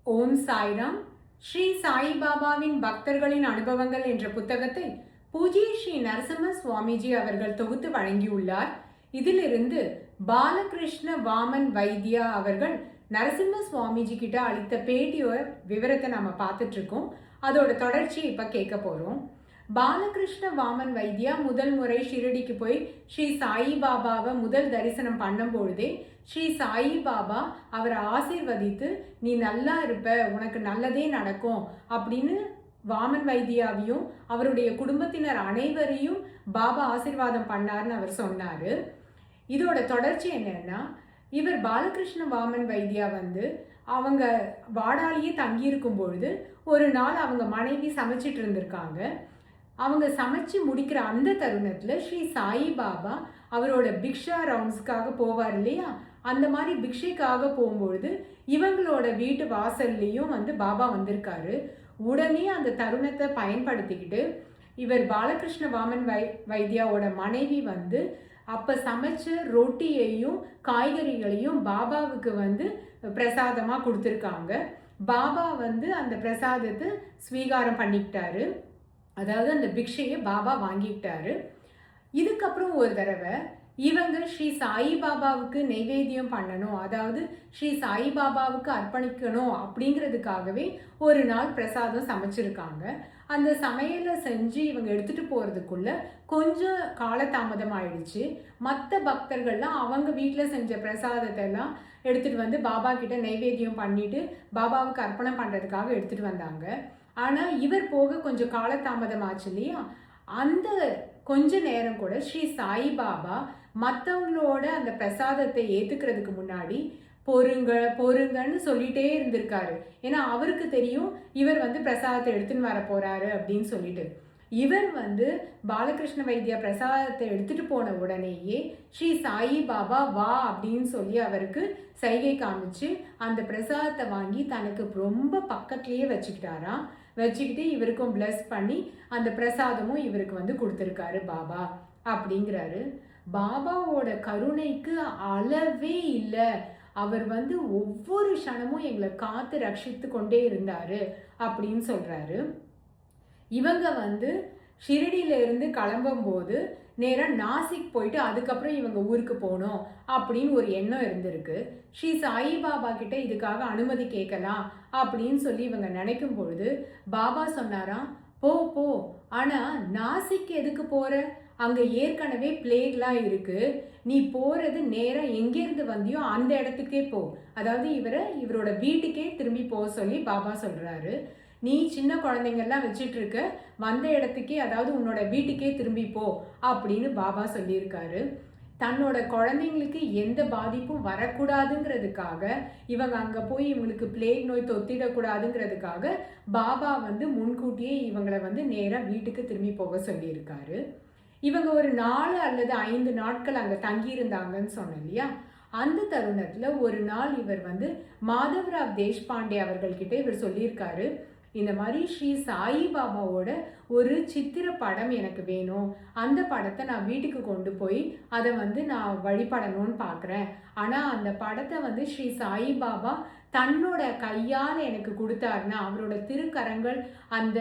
ஓம் சாய்ராம். ஸ்ரீ சாய்பாபாவின் பக்தர்களின் அனுபவங்கள் என்ற புத்தகத்தை பூஜ்ய ஸ்ரீ நரசிம்ம சுவாமிஜி அவர்கள் தொகுத்து வழங்கியுள்ளார். இதிலிருந்து பாலகிருஷ்ண வாமன் வைத்தியா அவர்கள் நரசிம்ம சுவாமிஜி கிட்ட அளித்த பேட்டியோட விவரத்தை நம்ம பார்த்துட்டு இருக்கோம். அதோட தொடர்ச்சியை இப்ப கேட்க போறோம். பாலகிருஷ்ண வாமன் வைத்தியா முதல் முறை ஷிரடிக்கு போய் ஸ்ரீ சாயிபாபாவை முதல் தரிசனம் பண்ணும்பொழுதே ஸ்ரீ சாயிபாபா அவரை ஆசீர்வதித்து நீ நல்லா இருப்ப, உனக்கு நல்லதே நடக்கும் அப்படின்னு வாமன் வைத்தியாவையும் அவருடைய குடும்பத்தினர் அனைவரையும் பாபா ஆசீர்வாதம் பண்ணார்னு அவர் சொன்னாரு. இதோட தொடர்ச்சி என்னன்னா, இவர் பாலகிருஷ்ண வாமன் வைத்தியா அவங்க வாடாலேயே தங்கியிருக்கும் பொழுது ஒரு நாள் அவங்க மனைவி சமைச்சிட்டு இருந்திருக்காங்க. அவங்க சமைச்சு முடிக்கிற அந்த தருணத்தில் ஸ்ரீ சாயிபாபா அவரோட பிக்ஷா ரவுண்ட்ஸ்க்காக போவார் இல்லையா, அந்த மாதிரி பிக்ஷைக்காக போகும்பொழுது இவங்களோட வீட்டு வாசல்லையும் பாபா வந்திருக்காரு. உடனே அந்த தருணத்தை பயன்படுத்திக்கிட்டு இவர் பாலகிருஷ்ண வாமன் வைத்தியாவோட மனைவி அப்போ சமைச்ச ரொட்டியையும் காய்கறிகளையும் பாபாவுக்கு பிரசாதமாக கொடுத்துருக்காங்க. பாபா அந்த பிரசாதத்தை ஸ்வீகாரம் பண்ணிக்கிட்டாரு. அதாவது அந்த பிக்ஷையை பாபா வாங்கிக்கிட்டாரு. இதுக்கப்புறம் ஒரு தடவை இவங்க ஸ்ரீ சாயிபாபாவுக்கு நெய்வேத்தியம் பண்ணணும், அதாவது ஸ்ரீ சாயிபாபாவுக்கு அர்ப்பணிக்கணும் அப்படிங்கிறதுக்காகவே ஒரு நாள் பிரசாதம் சமைச்சிருக்காங்க. அந்த சமையலை செஞ்சு இவங்க எடுத்துகிட்டு போகிறதுக்குள்ள கொஞ்சம் காலதாமதம் ஆயிடுச்சு. மற்ற பக்தர்கள்லாம் அவங்க வீட்டில் செஞ்ச பிரசாதத்தை எல்லாம் எடுத்துகிட்டு பாபா கிட்ட நெய்வேத்தியம் பண்ணிட்டு பாபாவுக்கு அர்ப்பணம் பண்ணுறதுக்காக எடுத்துகிட்டு வந்தாங்க. ஆனால் இவர் போக கொஞ்சம் காலதாமதம் ஆச்சு இல்லையா, அந்த கொஞ்ச நேரம் கூட ஸ்ரீ சாயிபாபா மற்றவங்களோட அந்த பிரசாதத்தை ஏற்றுக்கிறதுக்கு முன்னாடி பொறுங்கன்னு சொல்லிட்டே இருந்திருக்காரு. ஏன்னா அவருக்கு தெரியும் இவர் பிரசாதத்தை எடுத்துன்னு வர போறாரு அப்படின்னு சொல்லிட்டு. இவர் பாலகிருஷ்ண வைத்தியா பிரசாதத்தை எடுத்துட்டு போன உடனேயே ஸ்ரீ சாயிபாபா வா அப்படின்னு சொல்லி அவருக்கு சைகை காமிச்சு அந்த பிரசாதத்தை வாங்கி தனக்கு ரொம்ப பக்கத்துலேயே வச்சுக்கிட்டாராம். வச்சுக்கிட்டு இவருக்கும் பிளஸ் பண்ணி அந்த பிரசாதமும் இவருக்கு கொடுத்துருக்காரு பாபா அப்படிங்கிறாரு. பாபாவோட கருணைக்கு அளவே இல்லை. அவர் ஒவ்வொரு க்ஷணமும் எங்களை காத்து ரட்சித்து கொண்டே இருந்தாரு அப்படின்னு சொல்றாரு. இவங்க ஷிரடியில இருந்து கிளம்பும் போது நேராக நாசிக் போயிட்டு அதுக்கப்புறம் இவங்க ஊருக்கு போகணும் அப்படின்னு ஒரு எண்ணம் இருந்திருக்கு. ஸ்ரீ சாயிபாபா கிட்ட இதுக்காக அனுமதி கேட்கலாம் அப்படின்னு சொல்லி இவங்க நினைக்கும் பொழுது பாபா சொன்னாராம், போ போ, ஆனால் நாசிக் எதுக்கு போற, அங்கே ஏற்கனவே பிளேக்லாம் இருக்கு, நீ போறது நேராக எங்கேருந்து வந்தியோ அந்த இடத்துக்கே போ, அதாவது இவரோட வீட்டுக்கே திரும்பி போக சொல்லி பாபா சொல்றாரு. நீ சின்ன குழந்தைங்கள்லாம் வச்சுட்டு இருக்க, வந்த இடத்துக்கே, அதாவது உன்னோட வீட்டுக்கே திரும்பி போ அப்படின்னு பாபா சொல்லியிருக்காரு. தன்னோட குழந்தைங்களுக்கு எந்த பாதிப்பும் வரக்கூடாதுங்கிறதுக்காக இவங்க அங்கே போய் இவங்களுக்கு பிளேக் நோய் தொத்திடக்கூடாதுங்கிறதுக்காக பாபா முன்கூட்டியே இவங்களை நேராக வீட்டுக்கு திரும்பி போக சொல்லியிருக்காரு. இவங்க ஒரு 4 அல்லது 5 நாட்கள் அங்கே தங்கியிருந்தாங்கன்னு சொன்னோம் இல்லையா, அந்த தருணத்தில் ஒரு நாள் இவர் மாதவராவ் தேஷ்பாண்டே அவர்கள்கிட்ட இவர் சொல்லியிருக்காரு, இந்த மாதிரி ஸ்ரீ சாயிபாபாவோட ஒரு சித்திர படம் எனக்கு வேணும், அந்த படத்தை நான் வீட்டுக்கு கொண்டு போய் அதை நான் வழிபடணும்னு பார்க்குறேன், ஆனால் அந்த படத்தை ஸ்ரீ சாயிபாபா தன்னோட கையால் எனக்கு கொடுத்தாருன்னா, அவரோட திருக்கரங்கள் அந்த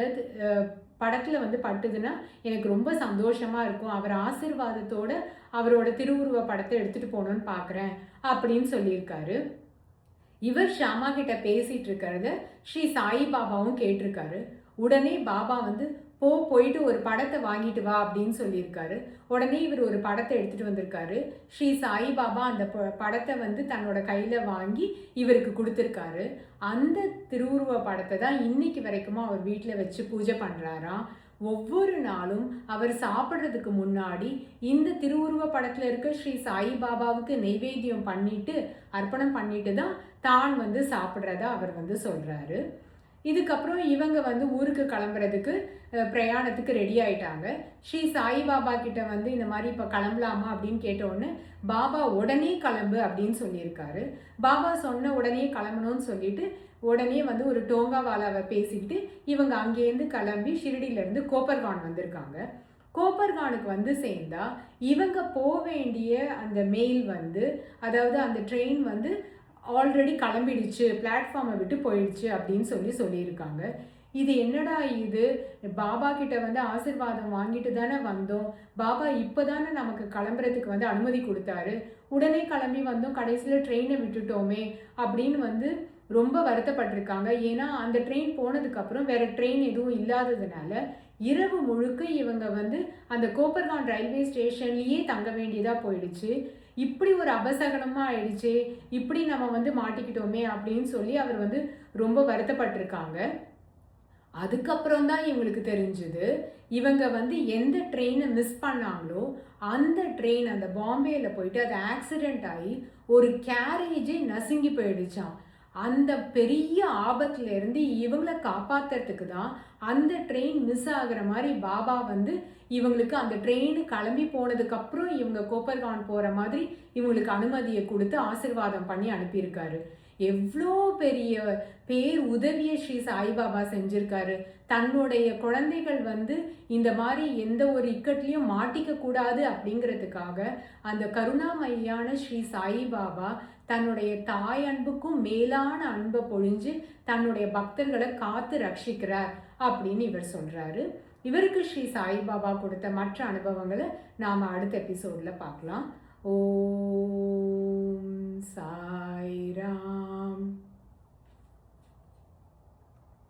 படத்தில் பட்டுதுன்னா எனக்கு ரொம்ப சந்தோஷமாக இருக்கும், அவர் ஆசீர்வாதத்தோடு அவரோட திருவுருவ படத்தை எடுத்துகிட்டு போகணுன்னு பார்க்குறேன் அப்படின்னு சொல்லியிருக்காரு. இவர் ஷாமா கிட்ட பேசிட்டு இருக்கிறத ஸ்ரீ சாயிபாபாவும் கேட்டிருக்காரு. உடனே பாபா போயிட்டு ஒரு படத்தை வாங்கிட்டு வா அப்படின்னு சொல்லியிருக்காரு. உடனே இவர் ஒரு படத்தை எடுத்துகிட்டு வந்திருக்காரு. ஸ்ரீ சாயிபாபா அந்த படத்தை தன்னோட கையில் வாங்கி இவருக்கு கொடுத்துருக்காரு. அந்த திருவுருவ படத்தை தான் இன்னைக்கு வரைக்குமா அவர் வீட்டில் வச்சு பூஜை பண்ணுறாராம். ஒவ்வொரு நாளும் அவர் சாப்பிட்றதுக்கு முன்னாடி இந்த திருவுருவ படத்தில் இருக்க ஸ்ரீ சாயிபாபாவுக்கு நெய்வேத்தியம் பண்ணிட்டு அர்ப்பணம் பண்ணிட்டு தான் தான் சாப்பிட்றதா அவர் சொல்கிறாரு. இதுக்கப்புறம் இவங்க ஊருக்கு கிளம்புறதுக்கு பிரயாணத்துக்கு ரெடி ஆயிட்டாங்க. ஸ்ரீ சாயிபாபா கிட்ட இந்த மாதிரி இப்போ கிளம்பலாமா அப்படின்னு கேட்டோன்னு பாபா உடனே கிளம்பு அப்படின்னு சொல்லியிருக்காரு. பாபா சொன்ன உடனே கிளம்பணும்னு சொல்லிட்டு உடனே ஒரு டோங்காவாலாவை பேசிக்கிட்டு இவங்க அங்கேருந்து கிளம்பி ஷிரடியிலேருந்து கோப்பர்கான் வந்திருக்காங்க. கோப்பர்கானுக்கு சேர்ந்தா இவங்க போக வேண்டிய அந்த மெயில் அதாவது அந்த ட்ரெயின் ஆல்ரெடி கிளம்பிடுச்சு, பிளாட்ஃபார்மை விட்டு போயிடுச்சு அப்படின்னு சொல்லியிருக்காங்க. இது என்னடா இது, பாபா கிட்ட வந்து ஆசீர்வாதம் வாங்கிட்டு தானே வந்தோம், பாபா இப்போ தானே நமக்கு கிளம்புறதுக்கு வந்து அனுமதி கொடுத்தாரு, உடனே கிளம்பி வந்தோம், கடைசியில் ட்ரெயினை விட்டுட்டோமே அப்படின்னு வந்து ரொம்ப வருத்தப்பட்டிருக்காங்க. ஏன்னா அந்த ட்ரெயின் போனதுக்கப்புறம் வேற ட்ரெயின் எதுவும் இல்லாததுனால இரவு முழுக்க இவங்க வந்து அந்த கோப்பர்கான் ரயில்வே ஸ்டேஷன்லேயே தங்க வேண்டியதாக போயிடுச்சு. இப்படி ஒரு அபசகனமாக ஆயிடுச்சு, இப்படி நம்ம வந்து மாட்டிக்கிட்டோமே அப்படின்னு சொல்லி அவர் வந்து ரொம்ப வருத்தப்பட்டிருக்காங்க. அதுக்கப்புறம் தான் இவங்களுக்கு தெரிஞ்சுது, இவங்க வந்து எந்த ட்ரெயினை மிஸ் பண்ணாங்களோ அந்த ட்ரெயின் அந்த பாம்பேயில் போயிட்டு அது ஆக்சிடெண்ட் ஆகி ஒரு கேரேஜே நசுங்கி போயிடுச்சான். அந்த பெரிய ஆபத்துல இருந்து இவங்களை காப்பாத்துறதுக்கு தான் அந்த ட்ரெயின் மிஸ் ஆகுற மாதிரி பாபா வந்து இவங்களுக்கு அந்த ட்ரெயின் கிளம்பி போனதுக்கு அப்புறம் இவங்க கோப்பர்கான் போற மாதிரி இவங்களுக்கு அனுமதியை கொடுத்து ஆசீர்வாதம் பண்ணி அனுப்பியிருக்காரு. எவ்வளோ பெரிய பேர் உதவியை ஸ்ரீ சாய்பாபா செஞ்சிருக்காரு. தன்னுடைய குழந்தைகள் வந்து இந்த மாதிரி எந்த ஒரு இக்கட்லையும் மாட்டிக்க கூடாது அப்படிங்கிறதுக்காக அந்த கருணாமயியான ஸ்ரீ சாய்பாபா தன்னுடைய தாய் அன்புக்கும் மேலான அன்பை பொழிஞ்சு தன்னுடைய பக்தர்களை காத்து ரட்சிக்கிறார் அப்படின்னு இவர் சொல்றாரு. இவருக்கு ஸ்ரீ சாய்பாபா கொடுத்த மற்ற அனுபவங்களை நாம அடுத்த எபிசோட்ல பார்க்கலாம். ஓம் சாய்ராம்.